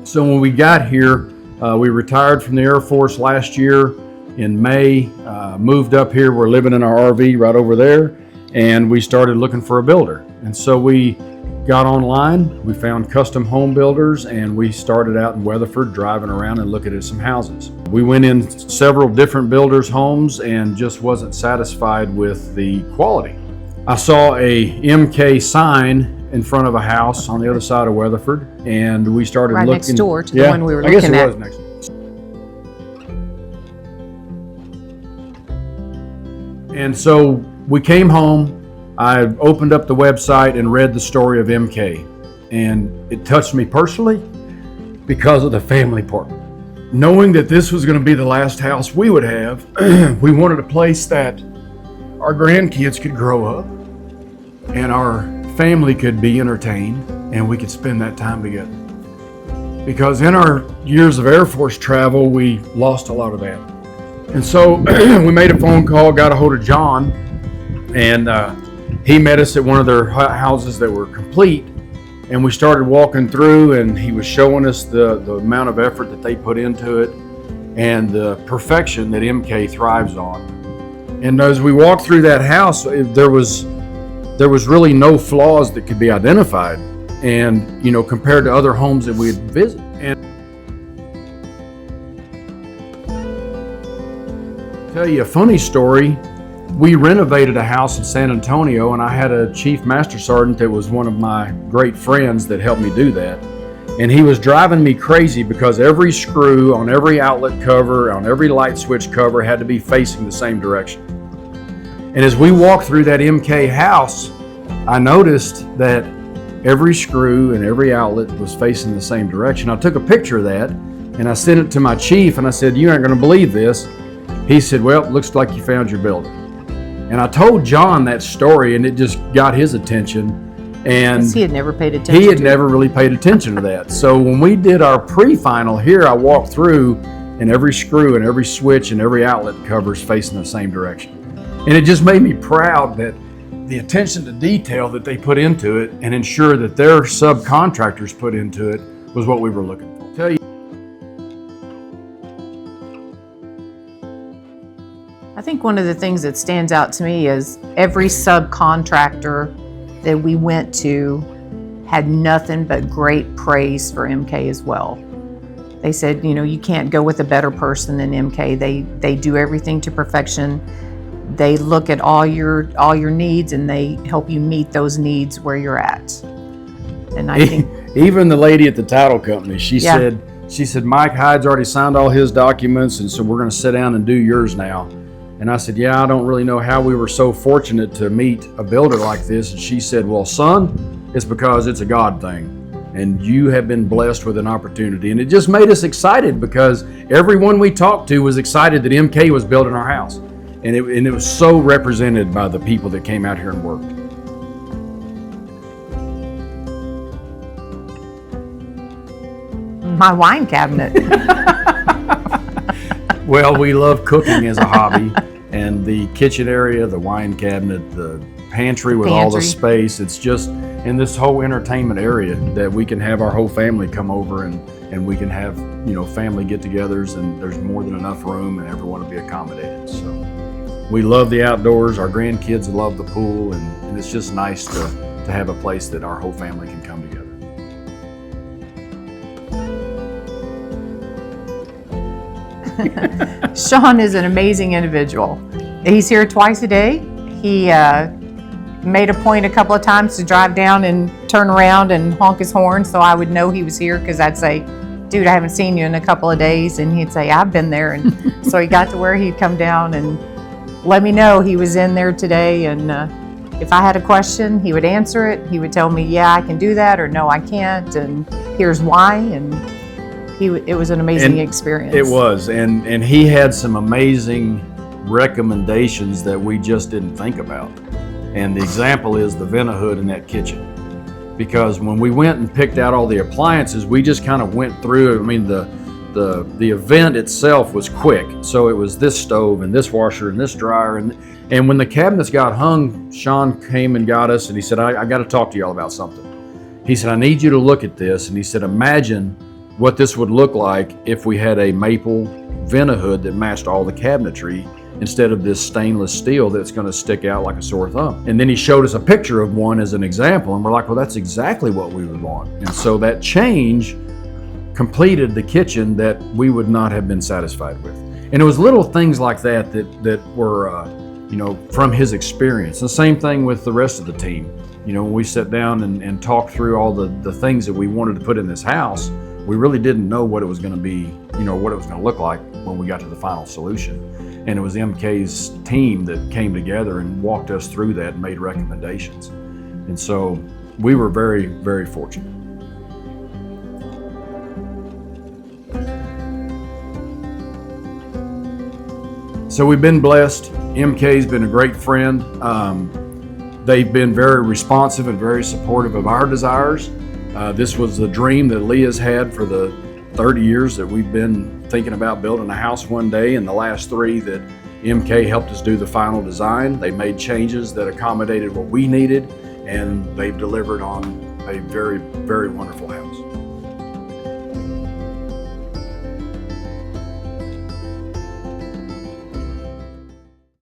So when we got here, we retired from the Air Force last year in May, moved up here. We're living in our RV right over there, and we started looking for a builder. And so we got online, we found custom home builders, and we started out in Weatherford driving around and looking at some houses. We went in several different builders' homes and just wasn't satisfied with the quality. I saw a MK sign in front of a house on the other side of Weatherford, and we started looking. Right next door to the one we were looking at. I guess it was next. And so we came home. I opened up the website and read the story of MK, and it touched me personally because of the family part. Knowing that this was going to be the last house we would have, we wanted a place that our grandkids could grow up and our family could be entertained and we could spend that time together. Because in our years of Air Force travel, we lost a lot of that. And so we made a phone call, got a hold of John, and he met us at one of their houses that were complete, and we started walking through, and he was showing us the amount of effort that they put into it and the perfection that MK thrives on. And as we walked through that house, there was really no flaws that could be identified, and compared to other homes that we had visited. And I'll tell you a funny story. We renovated a house in San Antonio, and I had a chief master sergeant that was one of my great friends that helped me do that. And he was driving me crazy because every screw on every outlet cover, on every light switch cover had to be facing the same direction. And as we walked through that MK house, I noticed that every screw and every outlet was facing the same direction. I took a picture of that and I sent it to my chief, and I said, "You aren't going to believe this." He said, "Well, it looks like you found your builder." And I told John that story, and it just got his attention. And he had never paid attention. He had never really paid attention to that. So when we did our pre-final here, I walked through, and every screw and every switch and every outlet cover is facing the same direction. And it just made me proud that the attention to detail that they put into it and ensure that their subcontractors put into it was what we were looking for. I'll tell you, I think one of the things that stands out to me is every subcontractor that we went to had nothing but great praise for MK as well. They said, you can't go with a better person than MK. They do everything to perfection. They look at all your needs, and they help you meet those needs where you're at. And I think even the lady at the title company, she said, "Mike Hyde's already signed all his documents, and so we're going to sit down and do yours now." And I said, "Yeah, I don't really know how we were so fortunate to meet a builder like this." And she said, "Well, son, it's because it's a God thing. And you have been blessed with an opportunity." And it just made us excited because everyone we talked to was excited that MK was building our house. And it was so represented by the people that came out here and worked. My wine cabinet. Well, we love cooking as a hobby, and the kitchen area, the wine cabinet, the pantry with all the space. It's just in this whole entertainment area that we can have our whole family come over and we can have, family get-togethers, and there's more than enough room and everyone will be accommodated. So we love the outdoors. Our grandkids love the pool, and it's just nice to have a place that our whole family can come together. Sean is an amazing individual. He's here twice a day. He made a point a couple of times to drive down and turn around and honk his horn so I would know he was here, because I'd say, "Dude, I haven't seen you in a couple of days." And he'd say, "I've been there." And so he got to where he'd come down and let me know he was in there today. And if I had a question, he would answer it. He would tell me, "Yeah, I can do that," or "No, I can't, and here's why." And it was an amazing experience. It was, and he had some amazing recommendations that we just didn't think about. And the example is the vent-a-hood in that kitchen. Because when we went and picked out all the appliances, we just kind of went through. I mean, the event itself was quick. So it was this stove and this washer and this dryer. And when the cabinets got hung, Sean came and got us, and he said, I got to talk to y'all about something. He said, "I need you to look at this." And he said, "Imagine what this would look like if we had a maple vena hood that matched all the cabinetry instead of this stainless steel that's going to stick out like a sore thumb. And then he showed us a picture of one as an example, and we're like, well, that's exactly what we would want. And so that change completed the kitchen that we would not have been satisfied with. And it was little things like that that were, from his experience. The same thing with the rest of the team. When we sat down and talked through all the things that we wanted to put in this house, we really didn't know what it was going to be, what it was going to look like when we got to the final solution. And it was MK's team that came together and walked us through that and made recommendations. And so we were very, very fortunate. So we've been blessed. MK's been a great friend. They've been very responsive and very supportive of our desires. This was the dream that Leah's had for the 30 years that we've been thinking about building a house one day, and the last 3 that MK helped us do the final design. They made changes that accommodated what we needed, and they've delivered on a very, very wonderful house.